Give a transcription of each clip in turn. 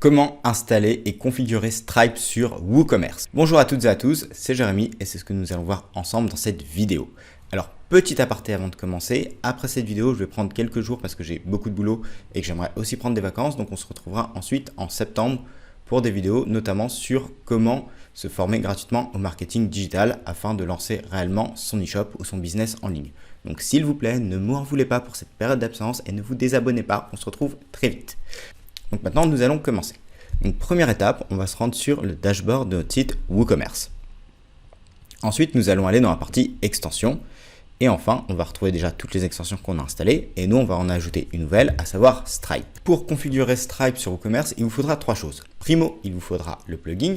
Comment installer et configurer Stripe sur WooCommerce? Bonjour à toutes et à tous, c'est Jérémy et c'est ce que nous allons voir ensemble dans cette vidéo. Alors, petit aparté avant de commencer, après cette vidéo, je vais prendre quelques jours parce que j'ai beaucoup de boulot et que j'aimerais aussi prendre des vacances. Donc, on se retrouvera ensuite en septembre pour des vidéos, notamment sur comment se former gratuitement au marketing digital afin de lancer réellement son e-shop ou son business en ligne. Donc, s'il vous plaît, ne m'en voulez pas pour cette période d'absence et ne vous désabonnez pas, on se retrouve très vite. Donc maintenant, nous allons commencer. Donc première étape, on va se rendre sur le dashboard de notre site WooCommerce. Ensuite, nous allons aller dans la partie extensions. Et enfin, on va retrouver déjà toutes les extensions qu'on a installées. Et nous, on va en ajouter une nouvelle, à savoir Stripe. Pour configurer Stripe sur WooCommerce, il vous faudra trois choses. Primo, il vous faudra le plugin.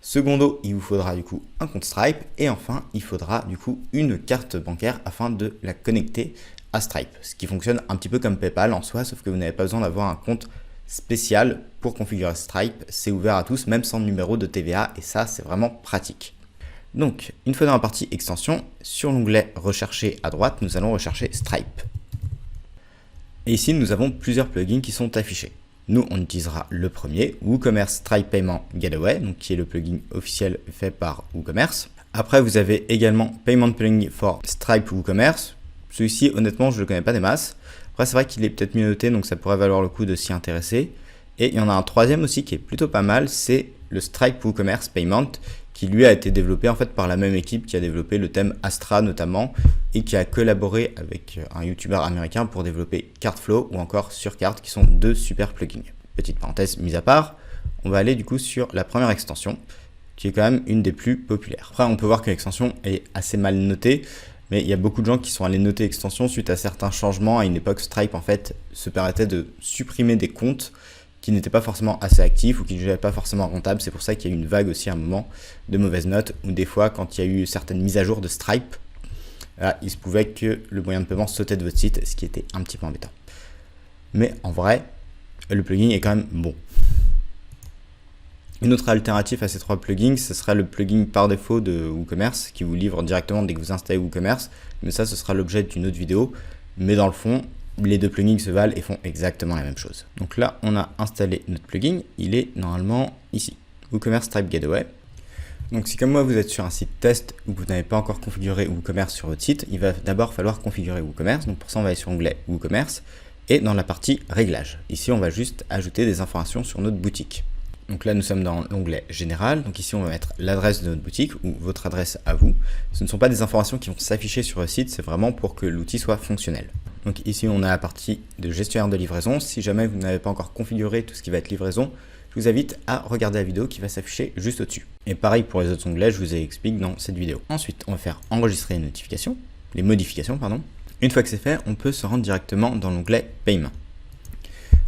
Secondo, il vous faudra du coup un compte Stripe. Et enfin, il faudra du coup une carte bancaire afin de la connecter à Stripe. Ce qui fonctionne un petit peu comme PayPal en soi, sauf que vous n'avez pas besoin d'avoir un compte spécial pour configurer Stripe, c'est ouvert à tous, même sans numéro de TVA, et ça, c'est vraiment pratique. Donc, une fois dans la partie extension, sur l'onglet rechercher à droite, nous allons rechercher Stripe. Et ici, nous avons plusieurs plugins qui sont affichés. Nous, on utilisera le premier, WooCommerce Stripe Payment Gateway, donc qui est le plugin officiel fait par WooCommerce. Après, vous avez également Payment Plugin for Stripe WooCommerce. Celui-ci, honnêtement, je ne le connais pas des masses. Après, c'est vrai qu'il est peut-être mieux noté, donc ça pourrait valoir le coup de s'y intéresser. Et il y en a un troisième aussi qui est plutôt pas mal, c'est le Stripe WooCommerce Payment, qui lui a été développé en fait par la même équipe qui a développé le thème Astra notamment, et qui a collaboré avec un YouTuber américain pour développer Cartflow ou encore Surcart, qui sont deux super plugins. Petite parenthèse mise à part, on va aller du coup sur la première extension, qui est quand même une des plus populaires. Après, on peut voir que l'extension est assez mal notée, mais il y a beaucoup de gens qui sont allés noter extension suite à certains changements. À une époque, Stripe en fait se permettait de supprimer des comptes qui n'étaient pas forcément assez actifs ou qui ne jugeaient pas forcément rentables. C'est pour ça qu'il y a eu une vague aussi à un moment de mauvaises notes, ou des fois quand il y a eu certaines mises à jour de Stripe, il se pouvait que le moyen de paiement sautait de votre site, ce qui était un petit peu embêtant. Mais en vrai, le plugin est quand même bon. Une autre alternative à ces trois plugins, ce sera le plugin par défaut de WooCommerce qui vous livre directement dès que vous installez WooCommerce. Mais ça, ce sera l'objet d'une autre vidéo. Mais dans le fond, les deux plugins se valent et font exactement la même chose. Donc là, on a installé notre plugin. Il est normalement ici, WooCommerce Stripe Gateway. Donc si comme moi, vous êtes sur un site test ou que vous n'avez pas encore configuré WooCommerce sur votre site, il va d'abord falloir configurer WooCommerce. Donc pour ça, on va aller sur l'onglet WooCommerce et dans la partie réglages. Ici, on va juste ajouter des informations sur notre boutique. Donc là, nous sommes dans l'onglet général. Donc ici, on va mettre l'adresse de notre boutique ou votre adresse à vous. Ce ne sont pas des informations qui vont s'afficher sur le site, c'est vraiment pour que l'outil soit fonctionnel. Donc ici, on a la partie de gestionnaire de livraison. Si jamais vous n'avez pas encore configuré tout ce qui va être livraison, je vous invite à regarder la vidéo qui va s'afficher juste au-dessus. Et pareil pour les autres onglets, je vous explique dans cette vidéo. Ensuite, on va faire enregistrer les notifications, les modifications, pardon. Une fois que c'est fait, on peut se rendre directement dans l'onglet paiement.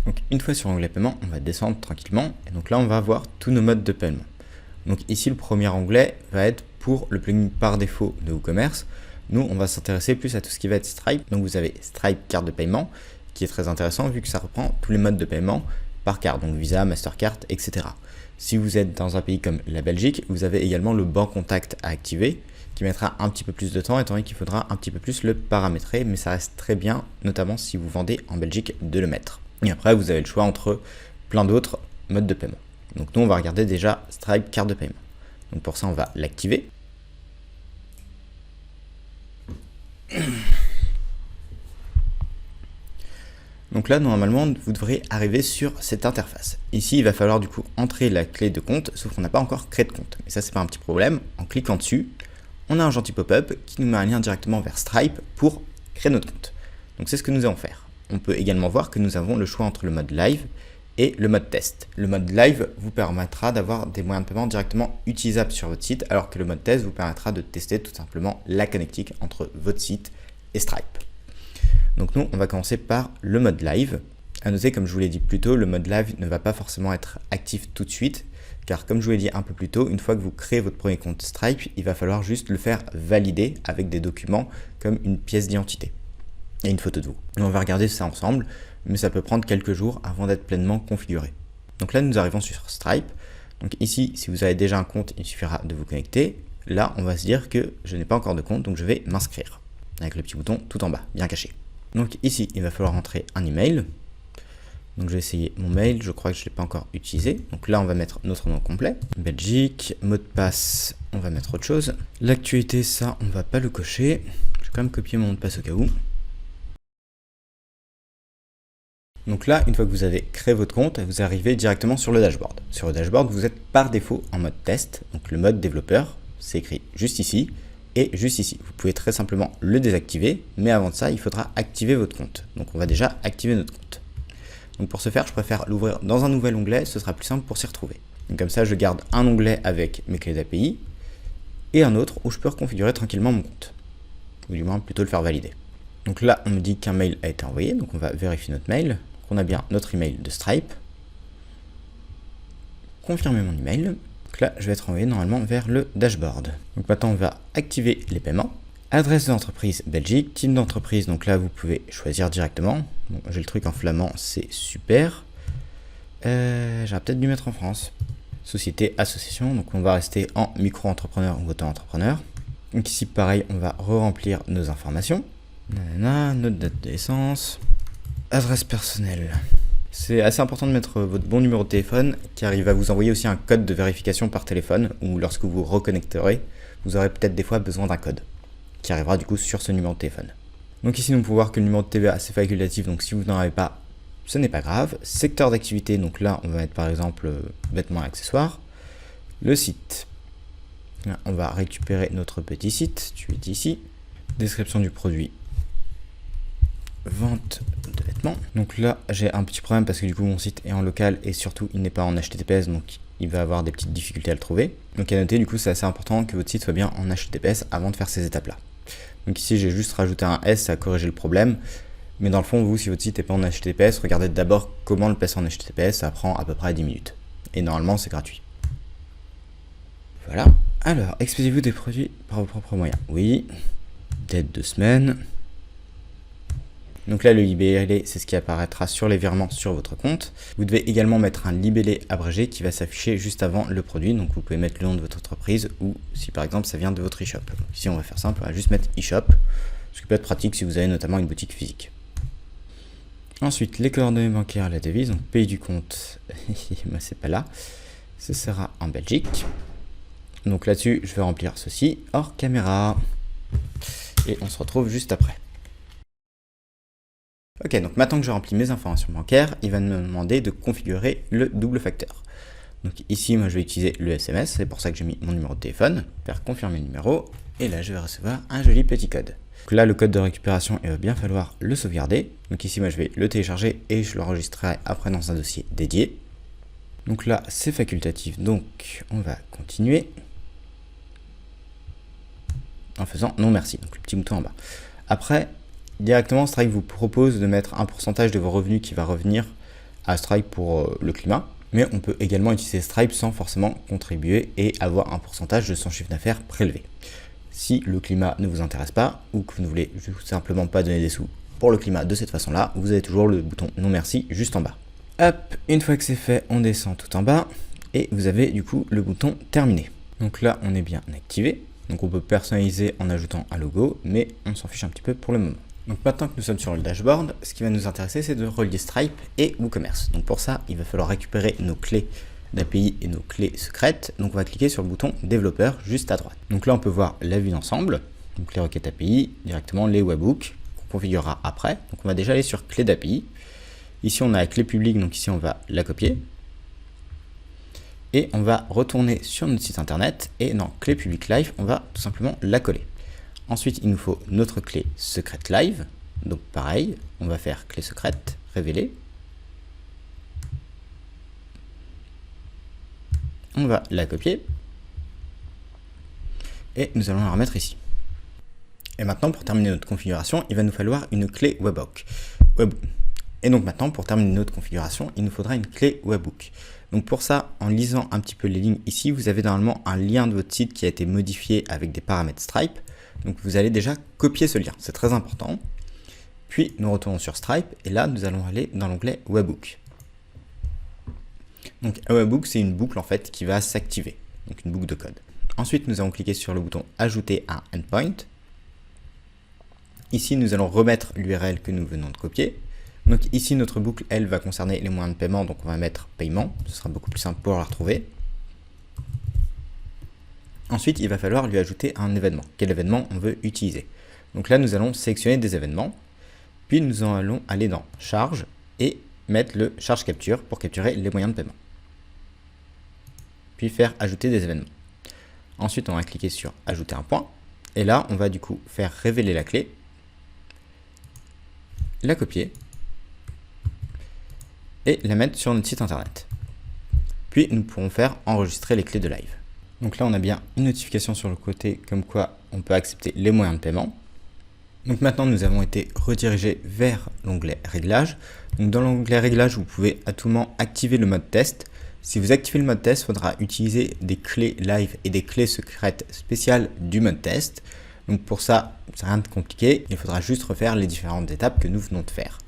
Donc une fois sur l'onglet paiement, on va descendre tranquillement et donc là on va voir tous nos modes de paiement. Donc ici le premier onglet va être pour le plugin par défaut de WooCommerce. Nous on va s'intéresser plus à tout ce qui va être Stripe. Donc vous avez Stripe carte de paiement qui est très intéressant vu que ça reprend tous les modes de paiement par carte, donc Visa, Mastercard, etc. Si vous êtes dans un pays comme la Belgique, vous avez également le banc contact à activer qui mettra un petit peu plus de temps étant donné qu'il faudra un petit peu plus le paramétrer, mais ça reste très bien, notamment si vous vendez en Belgique, de le mettre. Et après, vous avez le choix entre plein d'autres modes de paiement. Donc nous, on va regarder déjà Stripe carte de paiement. Donc pour ça, on va l'activer. Donc là, normalement, vous devrez arriver sur cette interface. Ici, il va falloir du coup entrer la clé de compte, sauf qu'on n'a pas encore créé de compte. Mais ça, c'est pas un petit problème. En cliquant dessus, on a un gentil pop-up qui nous met un lien directement vers Stripe pour créer notre compte. Donc c'est ce que nous allons faire. On peut également voir que nous avons le choix entre le mode live et le mode test. Le mode live vous permettra d'avoir des moyens de paiement directement utilisables sur votre site, alors que le mode test vous permettra de tester tout simplement la connectique entre votre site et Stripe. Donc nous, on va commencer par le mode live. À noter, comme je vous l'ai dit plus tôt, le mode live ne va pas forcément être actif tout de suite, car comme je vous l'ai dit un peu plus tôt, une fois que vous créez votre premier compte Stripe, il va falloir juste le faire valider avec des documents comme une pièce d'identité et une photo de vous. Et on va regarder ça ensemble, mais ça peut prendre quelques jours avant d'être pleinement configuré. Donc là, nous arrivons sur Stripe. Donc ici, si vous avez déjà un compte, il suffira de vous connecter. Là, on va se dire que je n'ai pas encore de compte, donc je vais' avec le petit bouton tout en bas, bien caché. Donc ici, il va falloir entrer un email. Donc je vais essayer mon mail, je crois que je ne l'ai pas encore utilisé. Donc là on va mettre notre nom complet. Belgique, mot de passe, on va mettre autre chose. L'actualité, ça on va pas le cocher. Je vais quand même copier mon mot de passe au cas où. Donc là, une fois que vous avez créé votre compte, vous arrivez directement sur le dashboard. Sur le dashboard, vous êtes par défaut en mode test. Donc le mode développeur, c'est écrit juste ici et juste ici. Vous pouvez très simplement le désactiver, mais avant de ça, il faudra activer votre compte. Donc on va déjà activer notre compte. Donc pour ce faire, je préfère l'ouvrir dans un nouvel onglet, ce sera plus simple pour s'y retrouver. Donc comme ça, je garde un onglet avec mes clés d'API et un autre où je peux reconfigurer tranquillement mon compte. Ou du moins plutôt le faire valider. Donc là, on me dit qu'un mail a été envoyé, donc on va vérifier notre mail. On a bien notre email de Stripe. Confirmer mon email. Donc là, je vais être envoyé normalement vers le dashboard. Donc maintenant, on va activer les paiements. Adresse de l'entreprise Belgique, type d'entreprise. Donc là, vous pouvez choisir directement. Bon, j'ai le truc en flamand, c'est super. J'aurais peut-être dû mettre en France. Société, association. Donc on va rester en micro-entrepreneur ou auto-entrepreneur. Donc ici, pareil, on va re-remplir nos informations. Notre date de naissance. Adresse personnelle. C'est assez important de mettre votre bon numéro de téléphone car il va vous envoyer aussi un code de vérification par téléphone ou lorsque vous reconnecterez, vous aurez peut-être des fois besoin d'un code qui arrivera du coup sur ce numéro de téléphone. Donc ici, nous pouvons voir que le numéro de TVA c'est facultatif, donc si vous n'en avez pas, ce n'est pas grave. Secteur d'activité, donc là on va mettre par exemple vêtements et accessoires. Le site, là, on va récupérer notre petit site, tu es ici. Description du produit. Vente de vêtements. Donc là, j'ai un petit problème parce que du coup, mon site est en local et surtout, il n'est pas en HTTPS, donc il va avoir des petites difficultés à le trouver. Donc à noter, du coup, c'est assez important que votre site soit bien en HTTPS avant de faire ces étapes-là. Donc ici, j'ai juste rajouté un S à corriger le problème. Mais dans le fond, vous, si votre site n'est pas en HTTPS, regardez d'abord comment le passer en HTTPS, ça prend à peu près 10 minutes. Et normalement, c'est gratuit. Voilà. Alors, expédiez-vous des produits par vos propres moyens? Oui. Date de semaine. Donc là, le libellé, c'est ce qui apparaîtra sur les virements sur votre compte. Vous devez également mettre un libellé abrégé qui va s'afficher juste avant le produit. Donc vous pouvez mettre le nom de votre entreprise ou si par exemple ça vient de votre e-shop. Ici, on va faire simple, on va juste mettre e-shop, ce qui peut être pratique si vous avez notamment une boutique physique. Ensuite, les coordonnées bancaires, la devise, donc pays du compte, moi c'est pas là, ce sera en Belgique. Donc là-dessus, je vais remplir ceci hors caméra et on se retrouve juste après. Ok, donc maintenant que j'ai rempli mes informations bancaires, il va me demander de configurer le double facteur. Donc ici, moi je vais utiliser le SMS, c'est pour ça que j'ai mis mon numéro de téléphone, faire confirmer le numéro, et là je vais recevoir un joli petit code. Donc là, le code de récupération, il va bien falloir le sauvegarder. Donc ici, moi je vais le télécharger et je l'enregistrerai après dans un dossier dédié. Donc là, c'est facultatif, donc on va continuer en faisant non merci, donc le petit bouton en bas. Après, directement, Stripe vous propose de mettre un pourcentage de vos revenus qui va revenir à Stripe pour le climat. Mais on peut également utiliser Stripe sans forcément contribuer et avoir un pourcentage de son chiffre d'affaires prélevé. Si le climat ne vous intéresse pas ou que vous ne voulez tout simplement pas donner des sous pour le climat de cette façon-là, vous avez toujours le bouton non merci juste en bas. Hop, une fois que c'est fait, on descend tout en bas et vous avez du coup le bouton terminé. Donc là, on est bien activé. Donc on peut personnaliser en ajoutant un logo, mais on s'en fiche un petit peu pour le moment. Donc maintenant que nous sommes sur le dashboard, ce qui va nous intéresser, c'est de relier Stripe et WooCommerce. Donc pour ça, il va falloir récupérer nos clés d'API et nos clés secrètes. Donc on va cliquer sur le bouton développeur juste à droite. Donc là, on peut voir la vue d'ensemble, donc les requêtes API, directement les webhooks qu'on configurera après. Donc on va déjà aller sur clé d'API. Ici, on a la clé publique, donc ici, on va la copier. Et on va retourner sur notre site internet et dans clé publique live, on va tout simplement la coller. Ensuite, il nous faut notre clé secrète live. Donc pareil, on va faire clé secrète, révéler. On va la copier. Et nous allons la remettre ici. Et maintenant, pour terminer notre configuration, il va nous falloir une clé webhook. Et donc maintenant, pour terminer notre configuration, il nous faudra une clé webhook. Donc pour ça, en lisant un petit peu les lignes ici, vous avez normalement un lien de votre site qui a été modifié avec des paramètres Stripe. Donc vous allez déjà copier ce lien, c'est très important. Puis nous retournons sur Stripe et là nous allons aller dans l'onglet Webhook. Donc un webhook, c'est une boucle en fait qui va s'activer, donc une boucle de code. Ensuite nous allons cliquer sur le bouton ajouter un endpoint. Ici nous allons remettre l'URL que nous venons de copier. Donc ici, notre boucle, elle, va concerner les moyens de paiement, donc on va mettre paiement, ce sera beaucoup plus simple pour la retrouver. Ensuite, il va falloir lui ajouter un événement. Quel événement on veut utiliser? Donc là, nous allons sélectionner des événements, puis nous allons aller dans Charge et mettre le Charge Capture pour capturer les moyens de paiement. Puis faire Ajouter des événements. Ensuite, on va cliquer sur Ajouter un point. Et là, on va du coup faire révéler la clé, la copier et la mettre sur notre site internet. Puis, nous pourrons faire enregistrer les clés de live. Donc là, on a bien une notification sur le côté comme quoi on peut accepter les moyens de paiement. Donc maintenant, nous avons été redirigés vers l'onglet Réglages. Donc dans l'onglet Réglages, vous pouvez à tout moment activer le mode test. Si vous activez le mode test, il faudra utiliser des clés live et des clés secrètes spéciales du mode test. Donc pour ça, c'est rien de compliqué. Il faudra juste refaire les différentes étapes que nous venons de faire.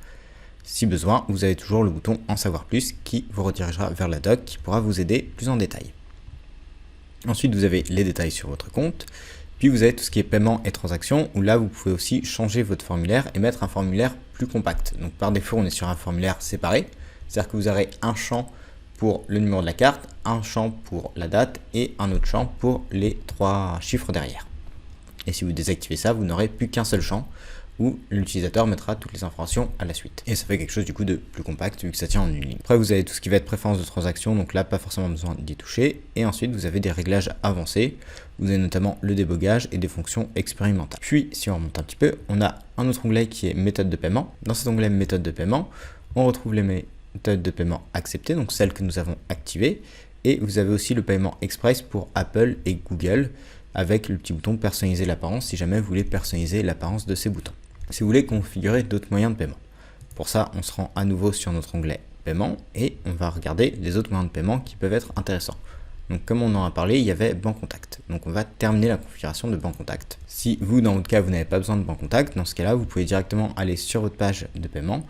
Si besoin, vous avez toujours le bouton En savoir plus qui vous redirigera vers la doc qui pourra vous aider plus en détail. Ensuite, vous avez les détails sur votre compte. Puis vous avez tout ce qui est paiement et transactions, où là, vous pouvez aussi changer votre formulaire et mettre un formulaire plus compact. Donc par défaut, on est sur un formulaire séparé. C'est-à-dire que vous aurez un champ pour le numéro de la carte, un champ pour la date et un autre champ pour les 3 chiffres derrière. Et si vous désactivez ça, vous n'aurez plus qu'un seul champ où l'utilisateur mettra toutes les informations à la suite. Et ça fait quelque chose du coup de plus compact vu que ça tient en une ligne. Après, vous avez tout ce qui va être préférence de transaction, donc là, pas forcément besoin d'y toucher. Et ensuite, vous avez des réglages avancés. Vous avez notamment le débogage et des fonctions expérimentales. Puis, si on remonte un petit peu, on a un autre onglet qui est méthode de paiement. Dans cet onglet méthode de paiement, on retrouve les méthodes de paiement acceptées, donc celles que nous avons activées. Et vous avez aussi le paiement express pour Apple et Google avec le petit bouton personnaliser l'apparence si jamais vous voulez personnaliser l'apparence de ces boutons. Si vous voulez configurer d'autres moyens de paiement. Pour ça, on se rend à nouveau sur notre onglet paiement et on va regarder les autres moyens de paiement qui peuvent être intéressants. Donc comme on en a parlé, il y avait Bancontact. Donc on va terminer la configuration de Bancontact. Si vous, dans votre cas, vous n'avez pas besoin de Bancontact, dans ce cas-là, vous pouvez directement aller sur votre page de paiement.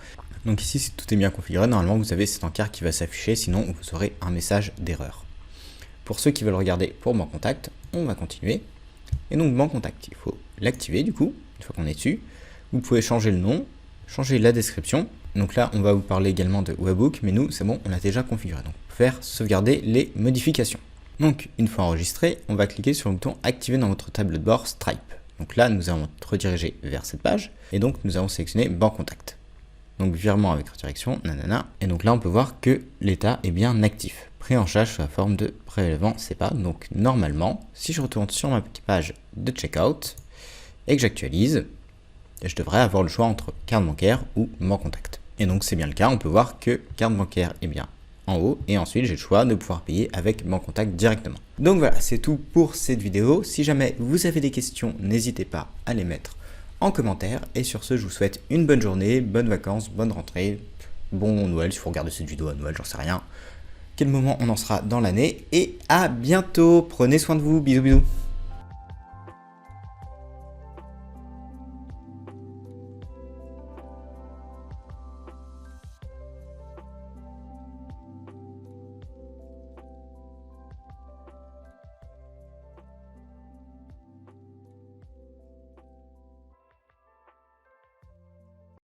Donc ici, si tout est bien configuré, normalement, vous avez cet encart qui va s'afficher, sinon vous aurez un message d'erreur. Pour ceux qui veulent regarder pour Bancontact, on va continuer. Et donc Bancontact, il faut l'activer du coup, une fois qu'on est dessus. Vous pouvez changer le nom, changer la description. Donc là, on va vous parler également de Webhook, mais nous, c'est bon, on l'a déjà configuré. Donc, faire sauvegarder les modifications. Donc, une fois enregistré, on va cliquer sur le bouton Activer dans votre tableau de bord Stripe. Donc là, nous allons être redirigés vers cette page. Et donc, nous allons sélectionner Bancontact. Donc, virement avec redirection, nanana. Et donc là, on peut voir que l'état est bien actif. Pris en charge sous la forme de prélèvement SEPA. Donc, normalement, si je retourne sur ma page de checkout et que j'actualise, je devrais avoir le choix entre carte bancaire ou Bancontact. Et donc c'est bien le cas, on peut voir que carte bancaire est bien en haut et ensuite j'ai le choix de pouvoir payer avec Bancontact directement. Donc voilà, c'est tout pour cette vidéo. Si jamais vous avez des questions, n'hésitez pas à les mettre en commentaire. Et sur ce, je vous souhaite une bonne journée, bonnes vacances, bonne rentrée, bon Noël, si vous regardez cette vidéo à Noël, j'en sais rien. Quel moment on en sera dans l'année. Et à bientôt, prenez soin de vous, bisous bisous.